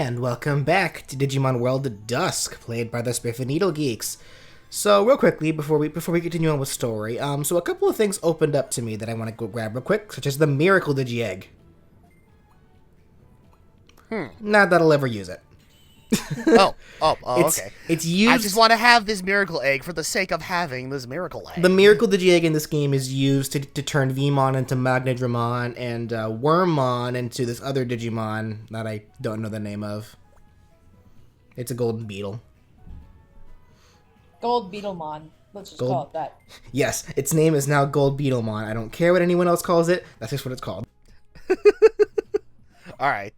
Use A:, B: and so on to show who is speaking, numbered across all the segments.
A: And welcome back to Digimon World Dusk, played by the SpiffyNeedleGeeks. So, real quickly, before we continue on with story, so a couple of things opened up to me that I want to go grab real quick, such as the Miracle Digi-Egg. Not that I'll ever use it.
B: Okay.
A: It's used.
B: I just want to have this miracle egg for the sake of having this miracle egg.
A: The Miracle Digi-Egg in this game is used to turn Vmon into Magnedramon and Wormmon into this other Digimon that I don't know the name of. It's a golden beetle.
C: Gold Beetlemon. Let's just call it that.
A: Yes, its name is now Gold Beetlemon. I don't care what anyone else calls it. That's just what it's called.
B: All right.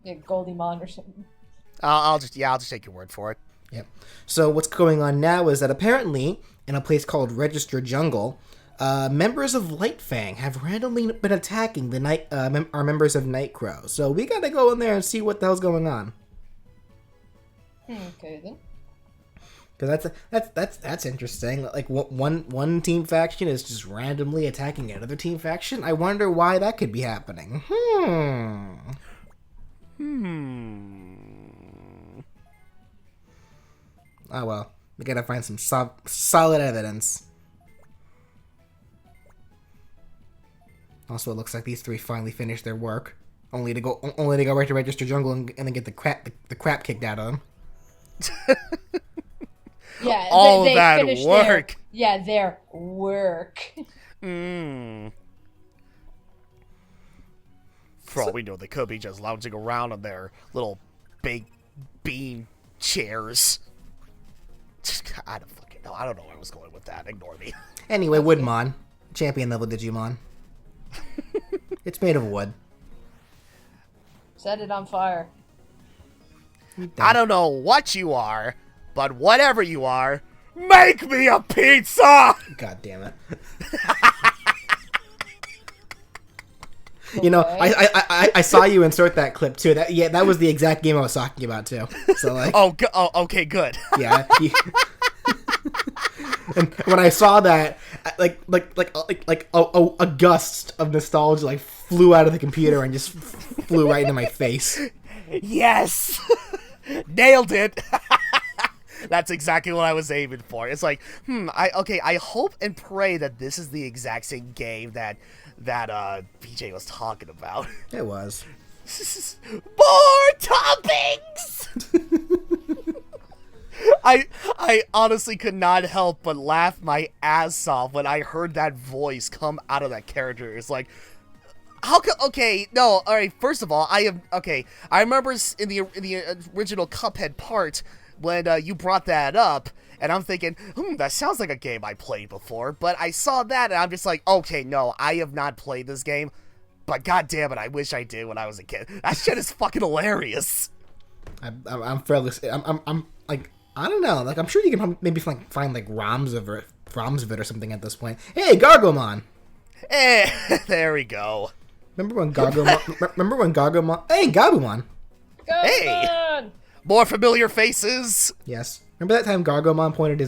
C: Yeah, Goldymon or something.
B: I'll just take your word for it.
A: Yep. So what's going on now is that apparently, in a place called Register Jungle, members of Lightfang have randomly been attacking our members of Nightcrow. So we gotta go in there and see what the hell's going on.
C: Okay then.
A: Because that's interesting. Like one team faction is just randomly attacking another team faction. I wonder why that could be happening. Oh well, we gotta find some solid evidence. Also, it looks like these three finally finished their work, only to go right to Register Jungle and then get the crap kicked out of them.
C: Yeah,
B: all
C: they
B: that
C: finished
B: work.
C: Their work.
B: For all we know, they could be just lounging around on their little big bean chairs. I don't fucking know. I don't know where I was going with that. Ignore me.
A: Anyway, Woodmon, champion level Digimon. It's made of wood.
C: Set it on fire.
B: I don't know what you are, but whatever you are, make me a pizza!
A: God damn it. You know, I saw you insert that clip too. That was the exact game I was talking about too. So like,
B: okay, good.
A: Yeah. And when I saw that, like a gust of nostalgia like flew out of the computer and just flew right into my face.
B: Yes, nailed it. That's exactly what I was aiming for. It's like, I hope and pray that this is the exact same game that BJ was talking about.
A: It was.
B: More toppings! I honestly could not help but laugh my ass off when I heard that voice come out of that character. It's like, alright, first of all, I remember in the original Cuphead part, when you brought that up, and I'm thinking, that sounds like a game I played before, but I saw that, and I'm just like, okay, no, I have not played this game, but god damn it, I wish I did when I was a kid. That shit is fucking hilarious.
A: I'm like, I don't know, like, I'm sure you can maybe find like ROMs of it or something at this point. Hey, Gargomon!
B: There we go.
A: Remember when Gargomon... Hey, Gabumon!
B: Hey! More familiar faces.
A: Yes. Remember that time Gargomon pointed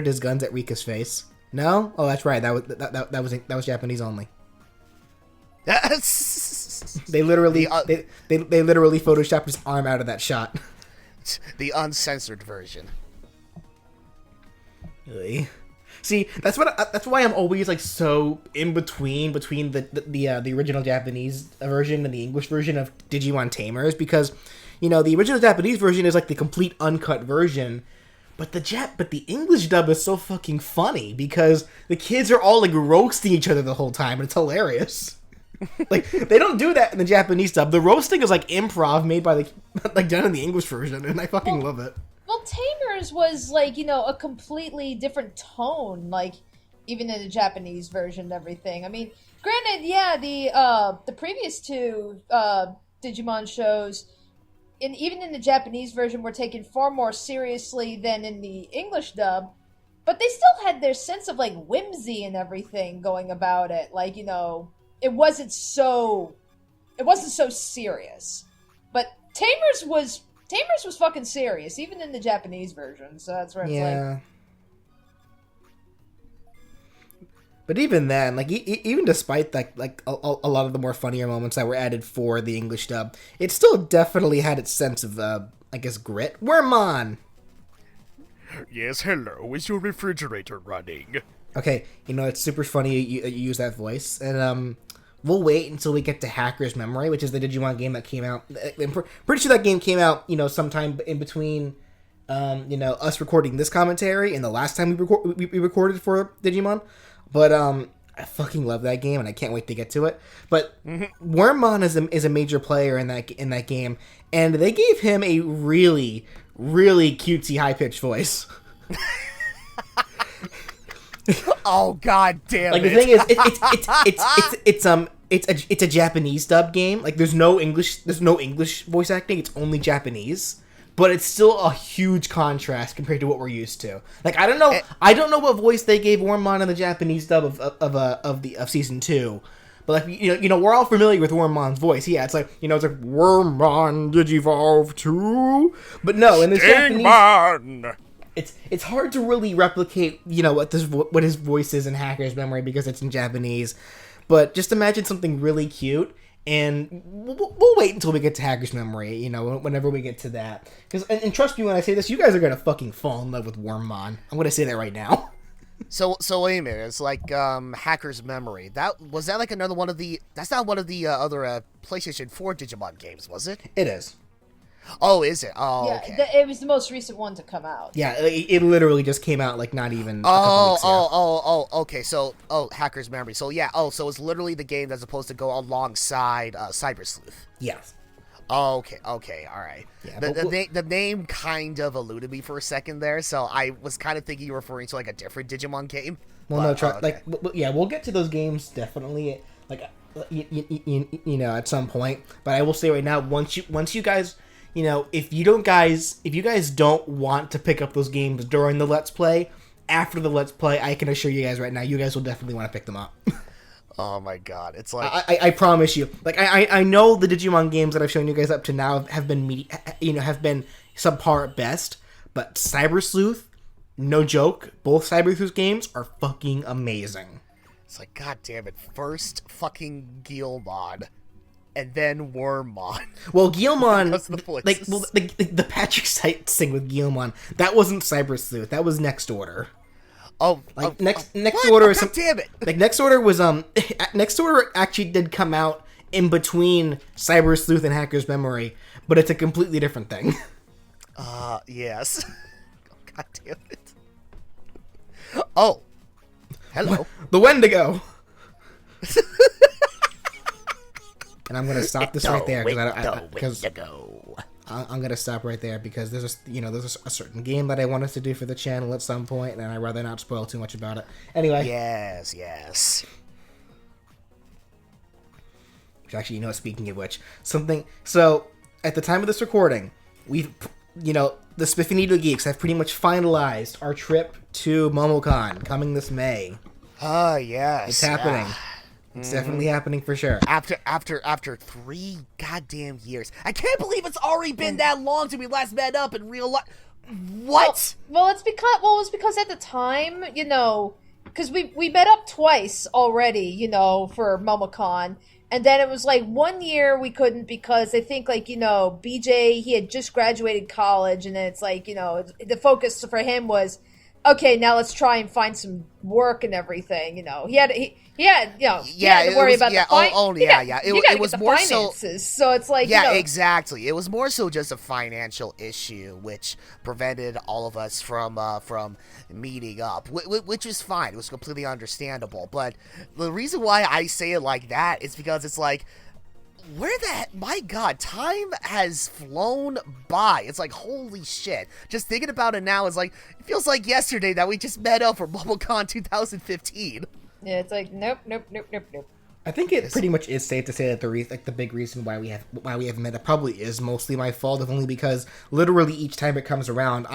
A: his guns at Rika's face? No? Oh, that's right. That was Japanese only. They literally they literally photoshopped his arm out of that shot.
B: The uncensored version.
A: Really? See, that's why I'm always like so in between the original Japanese version and the English version of Digimon Tamers, because you know the original Japanese version is like the complete uncut version, but the English dub is so fucking funny because the kids are all like roasting each other the whole time and it's hilarious. Like they don't do that in the Japanese dub. The roasting is like improv made by like done in the English version, and I fucking love it.
C: Well, Tamers was like, you know, a completely different tone, like even in the Japanese version and everything. I mean, granted, yeah, the previous two Digimon shows, and even in the Japanese version, were taken far more seriously than in the English dub, but they still had their sense of like whimsy and everything going about it. Like, you know, it wasn't so serious. But Tamers was fucking serious, even in the Japanese version, so that's where it's like...
A: But even then, like even despite that, like a lot of the more funnier moments that were added for the English dub, it still definitely had its sense of, I guess, grit. Wormmon!
B: Yes, hello. Is your refrigerator running?
A: Okay, it's super funny you use that voice, and we'll wait until we get to Hacker's Memory, which is the Digimon game that came out. I'm pretty sure that game came out, sometime in between, us recording this commentary and the last time we recorded for Digimon. But I fucking love that game, and I can't wait to get to it. But Wormmon is a major player in that game, and they gave him a really, really cutesy high-pitched voice.
B: Oh, god damn
A: it! Like, the thing is, it's a Japanese dub game. Like, there's no English voice acting. It's only Japanese. But it's still a huge contrast compared to what we're used to. Like, I don't know what voice they gave Wormmon in the Japanese dub of season 2. But, like, we're all familiar with Wormmon's voice. Yeah, it's like, Wormmon Digivolve 2. But no, in this Japanese, it's hard to really replicate, what his voice is in Hacker's Memory because it's in Japanese. But just imagine something really cute. And we'll wait until we get to Hacker's Memory, whenever we get to that. And trust me when I say this, you guys are going to fucking fall in love with Wormmon. I'm going to say that right now.
B: So wait a minute. It's like Hacker's Memory. Was that like another one of the... That's not one of the other PlayStation 4 Digimon games, was it?
A: It is.
B: Oh, is it? Oh,
C: yeah,
B: okay.
C: It was the most recent one to come out.
A: Yeah, it literally just came out, like, not even a couple weeks ago.
B: Okay. So, Hacker's Memory. So, yeah. Oh, so it's literally the game that's supposed to go alongside Cyber Sleuth.
A: Yes.
B: Oh, okay, all right.
A: Yeah,
B: the name kind of eluded me for a second there, so I was kind of thinking you were referring to, like, a different Digimon game.
A: Well, no, okay. We'll get to those games, definitely, like, at some point. But I will say right now, once you guys... if you guys don't want to pick up those games during the Let's Play, after the Let's Play, I can assure you guys right now, you guys will definitely want to pick them up.
B: Oh my god, it's like...
A: I promise you. Like, I know the Digimon games that I've shown you guys up to now have been subpar at best, but Cyber Sleuth, no joke, both Cyber Sleuth games are fucking amazing.
B: It's like, god damn it, first fucking Guilmon, and then Wormmon.
A: Well, Guilmon, the Patrick Sites thing with Guilmon, that wasn't Cyber Sleuth, that was Next Order. Next Order is
B: God damn it!
A: Like, Next Order was Next Order actually did come out in between Cyber Sleuth and Hacker's Memory, but it's a completely different thing.
B: Yes. God damn it. Oh. Hello.
A: The Wendigo. And I'm gonna stop this right there because I'm gonna stop right there because there's a certain game that I want us to do for the channel at some point, and I'd rather not spoil too much about it. Anyway.
B: Yes.
A: Which actually, speaking of which, so at the time of this recording, we've, the SpiffyNeedleGeeks have pretty much finalized our trip to MomoCon coming this May.
B: Yes.
A: It's happening. It's definitely happening for sure.
B: After 3 goddamn years. I can't believe it's already been that long since we last met up in real life. What?
C: Well, it's because at the time, because we met up twice already, for MomoCon. And then it was like 1 year we couldn't because I think BJ, he had just graduated college, and then it's like, the focus for him was, okay, now let's try and find some work and everything. He had to worry about the finances. It was more finances. So it's like,
B: exactly. It was more so just a financial issue, which prevented all of us from meeting up, which is fine. It was completely understandable. But the reason why I say it like that is because it's like, my god, time has flown by. It's like, holy shit. Just thinking about it now is like, it feels like yesterday that we just met up for MomoCon 2015.
C: Yeah, it's like, nope.
A: I think it pretty much is safe to say that the big reason why we have met up probably is mostly my fault, if only because literally each time it comes around,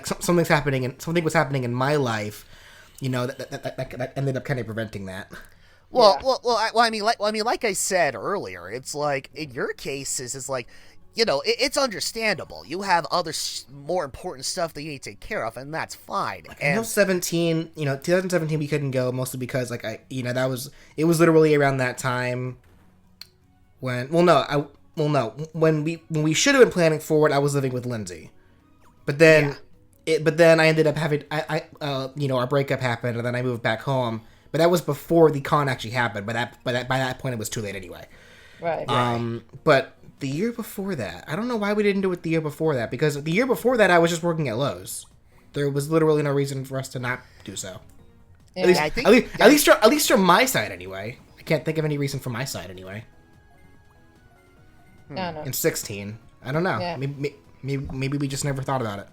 A: something was happening in my life, that ended up kind of preventing that.
B: Well, I mean, like I said earlier, it's like, in your cases, it's like, it's understandable. You have other more important stuff that you need to take care of, and that's fine.
A: I know 2017 we couldn't go mostly because it was literally around that time when when we should have been planning for it. I was living with Lindsay, but then I ended up having our breakup happened, and then I moved back home. But that was before the con actually happened. By that point it was too late anyway.
C: Right.
A: But the year before that, I don't know why we didn't do it the year before that, because the year before that I was just working at Lowe's. There was literally no reason for us to not do so.
C: Yeah.
A: At least from my side anyway. I can't think of any reason from my side anyway.
C: I don't know.
A: In 16, I don't know.
C: Yeah.
A: Maybe we just never thought about it.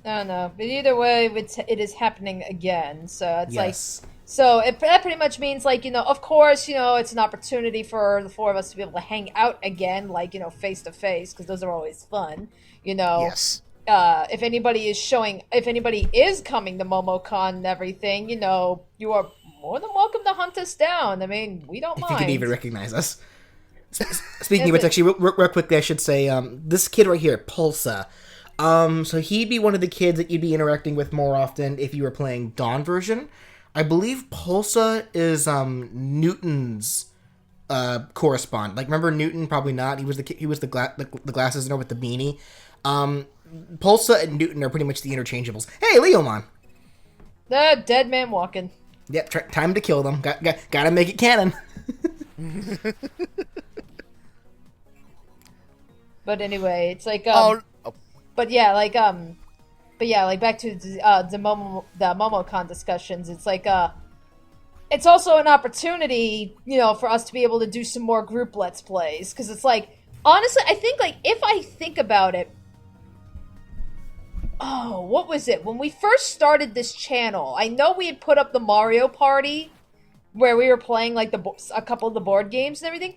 C: I don't know. But either way, it is happening again. So it's
A: Yes.
C: So that pretty much means, of course, it's an opportunity for the four of us to be able to hang out again, face to face, because those are always fun,
B: Yes.
C: If anybody is coming to MomoCon and everything, you are more than welcome to hunt us down. I mean, we don't mind.
A: If you can even recognize us. Speaking of which, actually, real quickly, I should say, this kid right here, Pulsa, so he'd be one of the kids that you'd be interacting with more often if you were playing Dawn version. I believe Pulsa is Newton's correspondent. Remember Newton? Probably not. He was the glasses with the beanie. Pulsa and Newton are pretty much the interchangeables. Hey, Leomon.
C: The dead man walking.
A: Yep, time to kill them. Gotta make it canon.
C: But anyway, it's like But back to the MomoCon discussions. It's it's also an opportunity, for us to be able to do some more group Let's Plays. Because it's honestly, I think, if I think about it, what was it? When we first started this channel, I know we had put up the Mario Party, where we were playing, a couple of the board games and everything.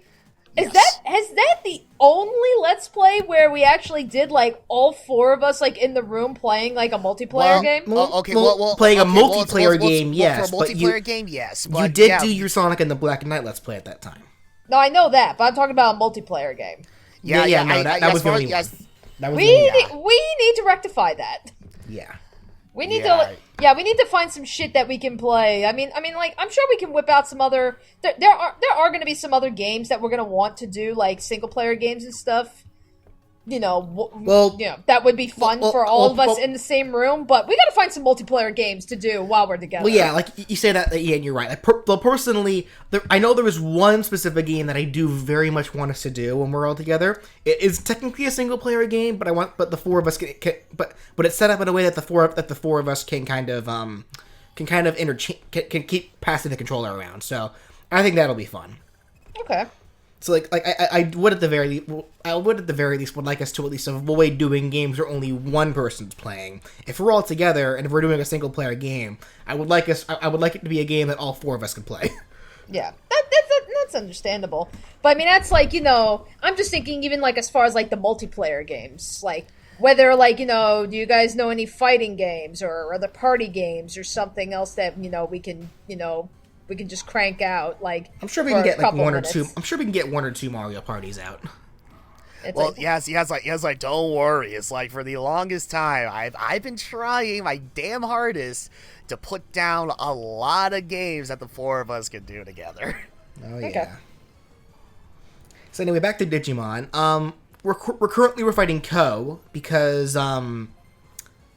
C: Is that the only Let's Play where we actually did all four of us in the room playing a multiplayer game?
A: Playing a multiplayer game, yes.
B: For a multiplayer game, yes.
A: But you did do your Sonic and the Black Knight Let's Play at that time.
C: No, I know that, but I'm talking about a multiplayer game.
A: That was the only one.
C: We need to rectify that.
A: Yeah.
C: We need we need to find some shit that we can play. I mean, I'm sure we can whip out some other. There are going to be some other games that we're going to want to do, single player games and stuff. That would be fun for all of us in the same room. But we got to find some multiplayer games to do while we're together.
A: Well, yeah, you say that, and you're right. Personally, I know there is one specific game that I do very much want us to do when we're all together. It is technically a single player game, but the four of us but it's set up in a way that the four of us can kind of can keep passing the controller around. So I think that'll be fun.
C: Okay.
A: So I would at the very least would like us to at least avoid doing games where only one person's playing. If we're all together and if we're doing a single player game, I would like it to be a game that all four of us can play.
C: Yeah, that's understandable. But I mean, that's I'm just thinking even as far as the multiplayer games, whether do you guys know any fighting games or other party games or something else that we can just crank out
A: I'm sure we can get one or two. I'm sure we can get one or two Mario parties out.
B: Yes, don't worry. It's for the longest time I've been trying my damn hardest to put down a lot of games that the four of us can do together.
A: Oh yeah. Okay. So anyway, back to Digimon. We're fighting Ko because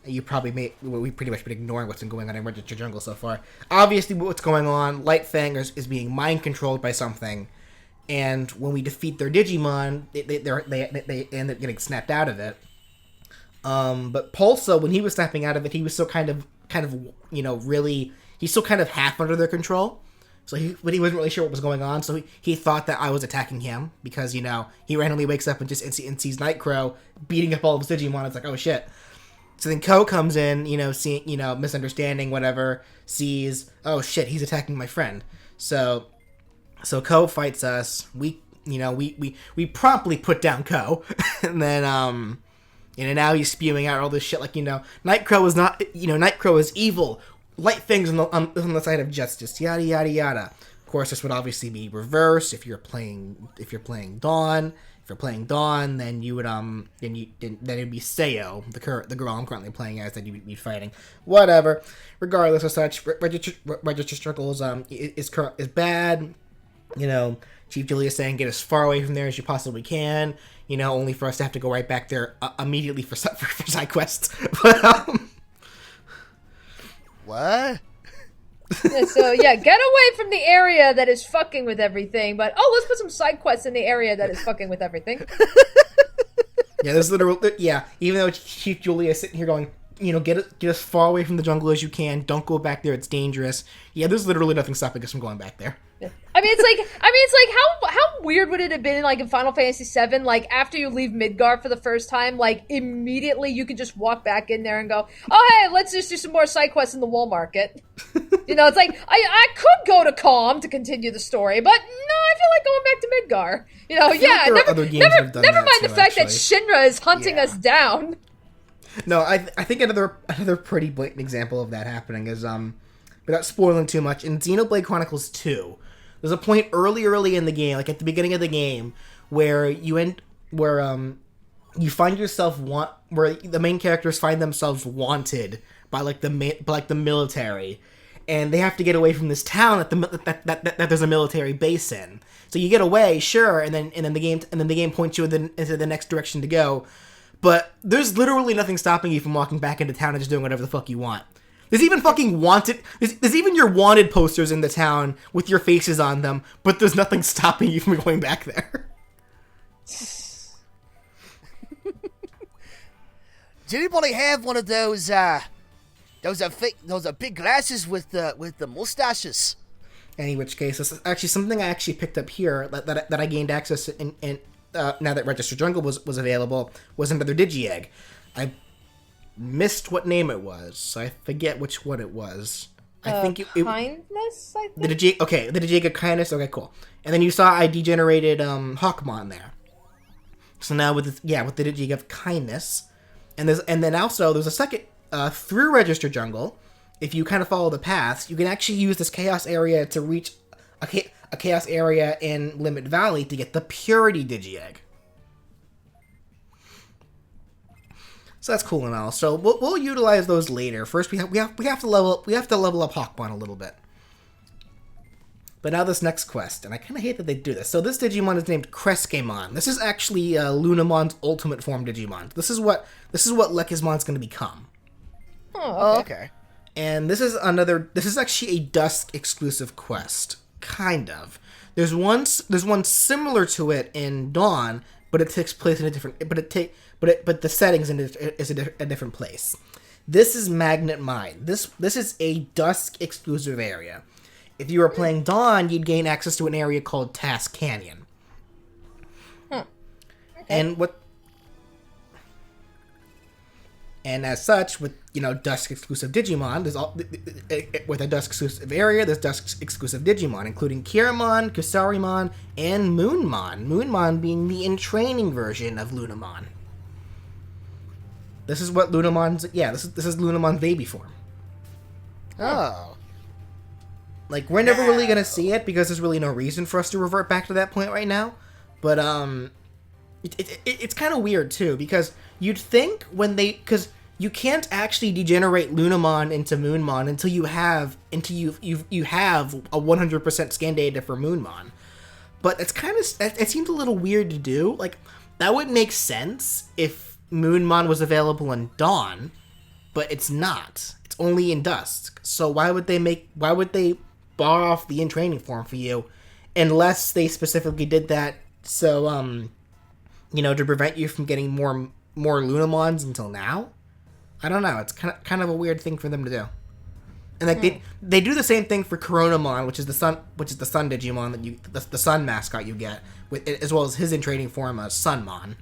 A: you probably we've pretty much been ignoring what's been going on in Register Jungle so far. Obviously, what's going on, Lightfang is being mind-controlled by something, and when we defeat their Digimon, they end up getting snapped out of it. But Pulsa, when he was snapping out of it, he was still kind of really, he's still kind of half under their control. So but he wasn't really sure what was going on, so he thought that I was attacking him, because, he randomly wakes up and sees Nightcrow beating up all of his Digimon. It's oh shit. So then Ko comes in, seeing, misunderstanding, whatever, sees, oh shit, he's attacking my friend. So Ko fights us. We promptly put down Ko, and then, now he's spewing out all this shit, Nightcrow is not, Nightcrow is evil. Lightfang's on the side of justice, yada yada yada. Of course, this would obviously be reversed if you're playing Dawn. If you're playing Dawn, then you would then it'd be Sayo, the girl I'm currently playing as, that you'd be fighting. Whatever. Regardless of such, register struggles is bad. You know, Chief Julia's saying get as far away from there as you possibly can. You know, only for us to have to go right back there immediately for side quests. But
B: What?
C: Yeah, so yeah, get away from the area that is fucking with everything. But let's put some side quests in the area that is fucking with everything.
A: yeah, there's literally even though Chief Julia is sitting here going, you know, get as far away from the jungle as you can. Don't go back there; it's dangerous. Yeah, there's literally nothing stopping us from going back there.
C: I mean, it's like how weird would it have been like in Final Fantasy VII? Like after you leave Midgar for the first time, like immediately you could just walk back in there and go, oh hey, let's just do some more side quests in the wool market. You know, it's like I could go to Calm to continue the story, but no, I feel like going back to Midgar. You know, never mind the fact that Shinra is hunting us down.
A: No, I think another pretty blatant example of that happening is without spoiling too much, in Xenoblade Chronicles 2. There's a point early in the game, like at the beginning of the game, where you find yourself where the main characters find themselves wanted by the military, and they have to get away from this town that there's a military base in. So you get away, sure, and then the game points you into the next direction to go, but there's literally nothing stopping you from walking back into town and just doing whatever the fuck you want. There's even fucking there's even your wanted posters in the town with your faces on them, but there's nothing stopping you from going back there.
B: Did anybody have one of those big glasses with the mustaches?
A: In which case, this is actually something I actually picked up here that I gained access in now that Register Jungle was available, was another Digi-Egg. I missed what name it was, so I forget which one it was. I think
C: Kindness, I think?
A: The Digi-Egg of Kindness? Okay, cool. And then you saw I degenerated Hawkmon there. So now with the Digi-Egg of Kindness, and then also there's a second, through Register Jungle, if you kind of follow the paths, you can actually use this Chaos area to reach a Chaos area in Limit Valley to get the Purity Digi-Egg. So that's cool and all. So we'll utilize those later. First, we have to level up Hawkmon a little bit. But now this next quest, and I kind of hate that they do this. So this Digimon is named Cresquemon. This is actually Lunamon's ultimate form Digimon. This is what Lekismon's going to become.
C: Oh,
B: okay.
A: And this is actually a Dusk exclusive quest, kind of. There's one similar to it in Dawn, but it takes place in a different. But the settings is a different place. This is Magnet Mine. This is a Dusk exclusive area. If you were playing Dawn, you'd gain access to an area called Task Canyon.
C: Okay.
A: And as such, with Dusk exclusive Digimon, with a Dusk exclusive area, there's Dusk exclusive Digimon, including Kiramon, Kusarimon, and Moonmon. Moonmon being the in-training version of Lunamon. This is what Lunamon's... Yeah, this is Lunamon's baby form.
B: Oh.
A: Like, we're never really going to see it because there's really no reason for us to revert back to that point right now. But, it's kind of weird, too, because you'd think because you can't actually degenerate Lunamon into Moonmon until you have a 100% scan data for Moonmon. But it seems a little weird to do. Like, that would make sense if Moonmon was available in Dawn, but it's not. It's only in Dusk. So why would they bar off the in-training form for you, unless they specifically did that so to prevent you from getting more Lunamons until now? I don't know. It's kind of a weird thing for them to do. And like they do the same thing for Coronamon, which is the sun Digimon that the sun mascot you get, with as well as his in-training form, Sunmon.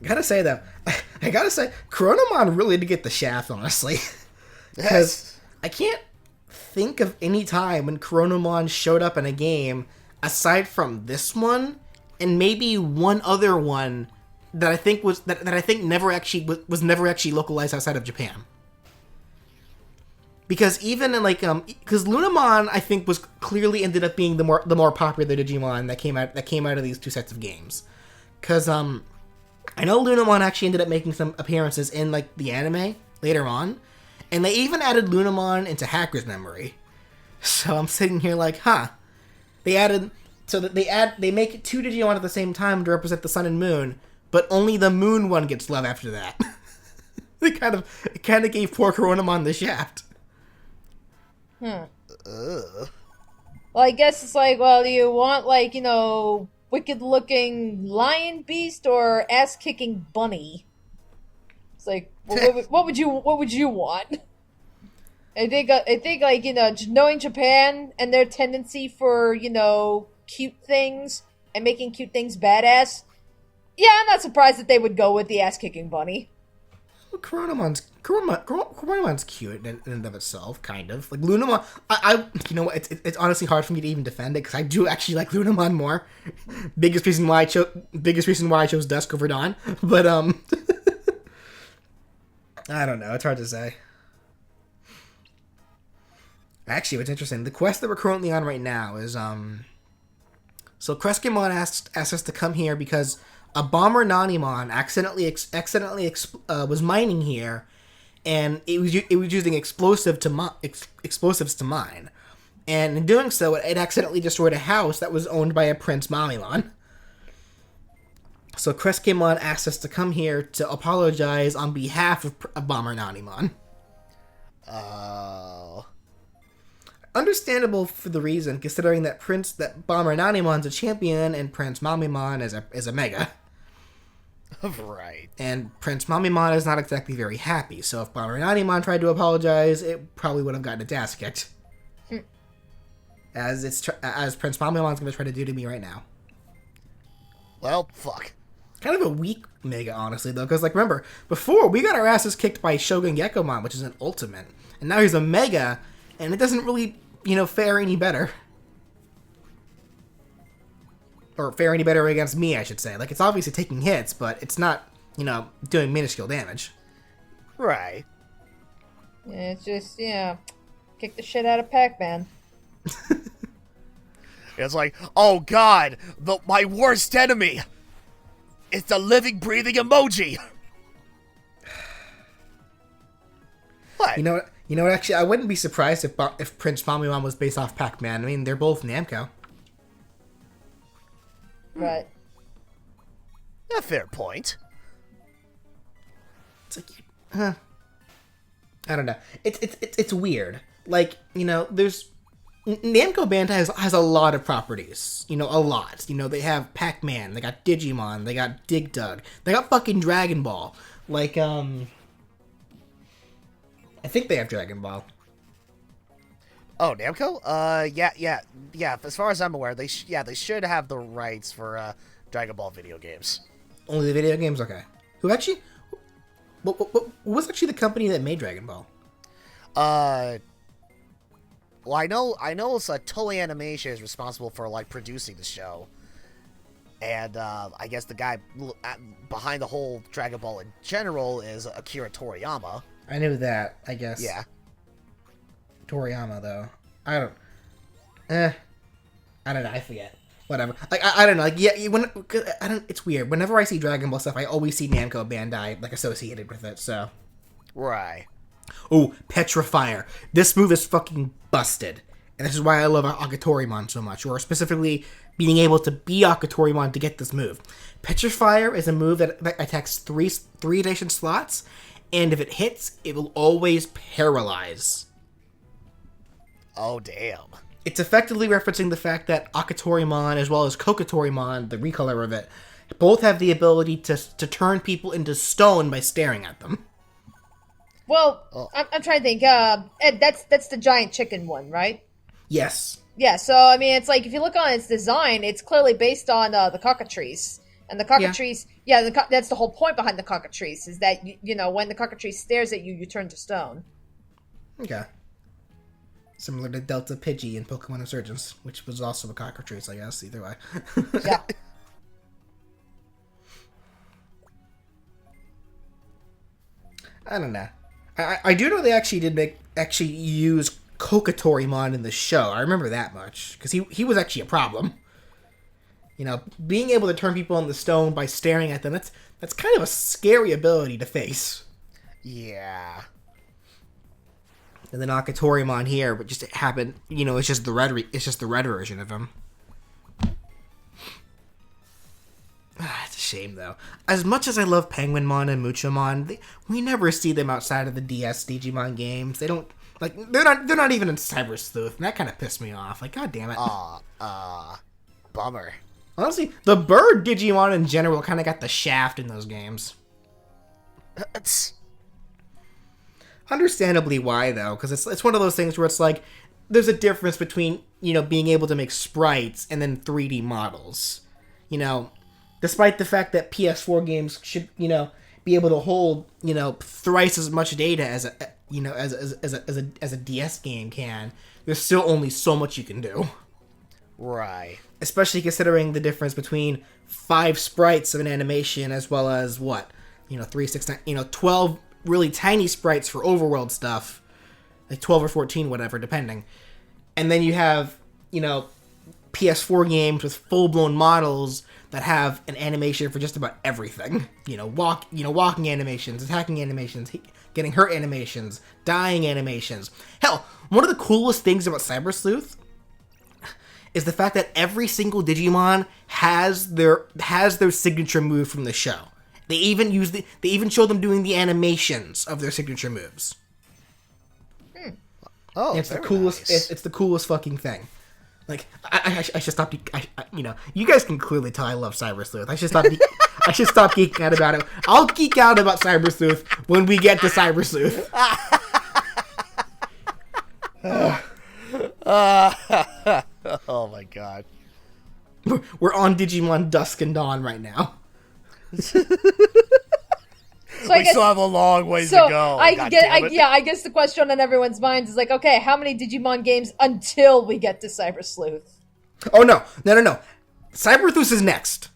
A: I gotta say, Coronamon really did get the shaft, honestly. Because I can't think of any time when Coronamon showed up in a game, aside from this one, and maybe one other one that I think never actually localized outside of Japan. Because even in because Lunamon I think was clearly ended up being the more popular Digimon that came out of these two sets of games. Because I know Lunamon actually ended up making some appearances in like the anime later on, and they even added Lunamon into Hacker's Memory. So I'm sitting here like, huh? They make 2 Digimon at the same time to represent the sun and moon, but only the moon one gets love after that. It kind of gave poor Coronamon the shaft.
C: Well, I guess it's like, well, do you want like, wicked looking lion beast or ass kicking bunny? It's like, what would you want? I think like, knowing Japan and their tendency for, cute things and making cute things badass, yeah, I'm not surprised that they would go with the ass kicking bunny.
A: Well, Coronamon's cute in and of itself, kind of. Like Lunamon, I it's honestly hard for me to even defend it because I do actually like Lunamon more. Biggest reason why I chose Dusk over Dawn, but I don't know. It's hard to say. Actually, what's interesting, the quest that we're currently on right now is so Creskimon asked us to come here because a bomber Nanimon accidentally was mining here, and it was using explosives to mine, and in doing so, it accidentally destroyed a house that was owned by a Prince Mamimon. So Creskimon asked us to come here to apologize on behalf of Bomber Nanimon.
B: Oh.
A: Understandable for the reason, considering that Bomber Nanimon's a champion and Prince Mamimon is a mega.
B: Right.
A: And Prince Mamimon is not exactly very happy, so if Bomber Nanimon tried to apologize, it probably would have gotten its ass kicked. As Prince Mamimon's going to try to do to me right now.
B: Well, fuck.
A: Kind of a weak mega, honestly, though, because, like, remember, before, we got our asses kicked by Shogun Gekkomon, which is an ultimate, and now he's a mega, and it doesn't really, fare any better. Or fare any better against me, I should say. Like, it's obviously taking hits, but it's not, doing minuscule damage.
B: Right.
C: Yeah, it's just, kick the shit out of Pac-Man.
B: It's like, oh god, my worst enemy! It's the living, breathing emoji! What?
A: You know what, actually, I wouldn't be surprised if Prince Mamimon was based off Pac-Man. I mean, they're both Namco.
C: Right.
B: A fair point.
A: It's like, I don't know. It's weird. Like, there's Namco Bandai has a lot of properties. A lot. They have Pac-Man, they got Digimon, they got Dig Dug, they got fucking Dragon Ball. Like, I think they have Dragon Ball.
B: Oh, Namco? Yeah. As far as I'm aware, they should have the rights for Dragon Ball video games.
A: Only the video games? Okay. Who actually? What was actually the company that made Dragon Ball?
B: Well, I know it's Toei Animation is responsible for like producing the show, and I guess the guy behind the whole Dragon Ball in general is Akira Toriyama.
A: I knew that. I guess.
B: Yeah.
A: Toriyama, though. I don't know. I forget. Whatever. Like, I don't know. Like, yeah, it's weird. Whenever I see Dragon Ball stuff, I always see Namco Bandai, like, associated with it, so.
B: Right.
A: Oh, Petrifier. This move is fucking busted. And this is why I love Akatorimon so much, or specifically being able to be Akatorimon to get this move. Petrifier is a move that attacks three addition slots, and if it hits, it will always paralyze.
B: Oh, damn.
A: It's effectively referencing the fact that Akatorimon, as well as Kokatorimon, the recolor of it, both have the ability to turn people into stone by staring at them.
C: Well, I'm trying to think. Ed, that's the giant chicken one, right?
A: Yes.
C: Yeah, so, I mean, it's like, if you look on its design, it's clearly based on the cockatrice. And the cockatrice, that's the whole point behind the cockatrice, is that, when the cockatrice stares at you, you turn to stone.
A: Okay. Similar to Delta Pidgey in Pokemon Resurgence, which was also a cockatrice, I guess, either way.
C: Yeah.
A: I don't know. I do know they actually did make actually use Kokatorimon in the show. I remember that much, because he was actually a problem. You know, being able to turn people into stone by staring at them, that's kind of a scary ability to face.
B: Yeah.
A: And then Akatorimon here, but just it happened, you know, it's just the red version of him. It's a shame, though. As much as I love Penguinmon and Muchomon, we never see them outside of the DS Digimon games. They don't, like, they're not even in Cyber Sleuth, and that kind of pissed me off. Like, god damn it.
B: Bummer.
A: Honestly, the bird Digimon in general kind of got the shaft in those games. Understandably why, though, because it's one of those things where it's like, there's a difference between, you know, being able to make sprites and then 3D models. You know, despite the fact that PS4 games should, you know, be able to hold, you know, thrice as much data as a DS game can, there's still only so much you can do.
B: Right.
A: Especially considering the difference between 5 sprites of an animation as well as, what, you know, 3, 6, 9, you know, 12 really tiny sprites for overworld stuff, like 12 or 14, whatever, depending. And then you have, you know, PS4 games with full-blown models that have an animation for just about everything. You know, walking animations, attacking animations, getting hurt animations, dying animations. Hell, one of the coolest things about Cyber Sleuth is the fact that every single Digimon has their signature move from the show. They even show them doing the animations of their signature moves.
B: Oh,
A: and it's the coolest. Nice. It's the coolest fucking thing. Like I should stop. You know, you guys can clearly tell I love Cyber Sleuth. I should stop. I should stop geeking out about it. I'll geek out about Cyber Sleuth when we get to Cyber Sleuth.
B: Oh my god.
A: We're on Digimon Dusk and Dawn right now.
C: So
B: we still have a long ways to go.
C: I guess the question on everyone's minds is like, okay, how many Digimon games until we get to Cyber Sleuth?
A: Oh no. Cyber Sleuth is next.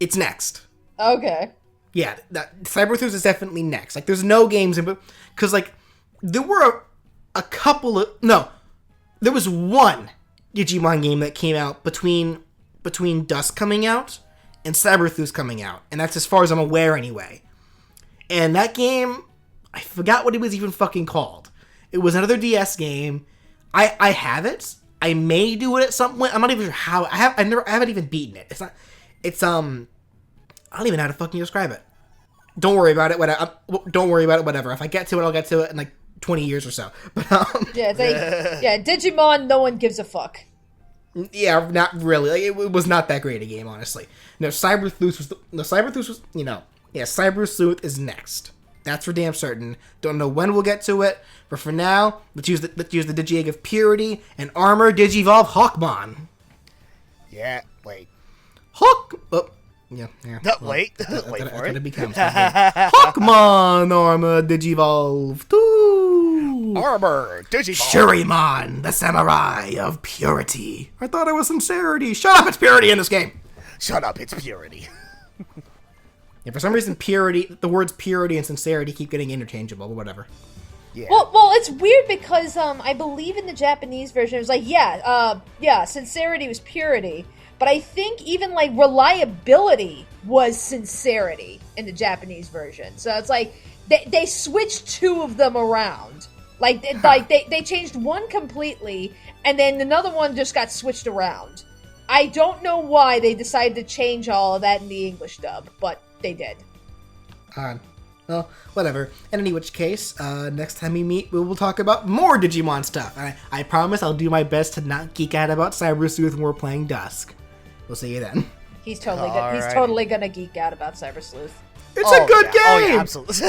A: It's next.
C: Okay.
A: Yeah, Cyber Sleuth is definitely next. Like, there's no games in, because like there were a couple of there was one Digimon game that came out between Dusk coming out and Cyber Sleuth coming out, and that's as far as I'm aware anyway. And that game, I forgot what it was even fucking called. It was another DS game. I have it. I may do it at some point. I'm not even sure how. I haven't even beaten it. I don't even know how to fucking describe it. Don't worry about it. Don't worry about it. Whatever. If I get to it, I'll get to it in like 20 years or so. But
C: yeah, it's like Digimon. No one gives a fuck.
A: Yeah, not really. Like, it was not that great a game, honestly. No, Cyber Sleuth was. You know. Yeah, Cyber Sleuth is next. That's for damn certain. Don't know when we'll get to it, but for now, let's use the Digi-Egg of Purity and Armor Digivolve Hawkmon.
B: Yeah, wait.
A: Hawk. Oh, yeah.
B: No,
A: well,
B: wait for
A: it.
B: What
A: It becomes Hawkmon Armor Digivolve 2.
B: Armor Digivolve.
A: Shurimon, the Samurai of Purity. I thought it was sincerity. Shut up! It's purity in this game.
B: Shut up! It's purity.
A: Yeah, for some reason, the words purity and sincerity keep getting interchangeable, but whatever.
B: Yeah.
C: Well, it's weird because I believe in the Japanese version it was like, sincerity was purity, but I think even like reliability was sincerity in the Japanese version. So it's like they switched 2 of them around. Like they changed one completely, and then another one just got switched around. I don't know why they decided to change all of that in the English dub, but they did.
A: Well, whatever. In any which case, next time we meet, we will talk about more Digimon stuff. And I promise I'll do my best to not geek out about Cyber Sleuth when we're playing Dusk. We'll see you then.
C: He's totally totally gonna geek out about Cyber Sleuth.
A: It's a good game!
B: Oh, yeah, absolutely.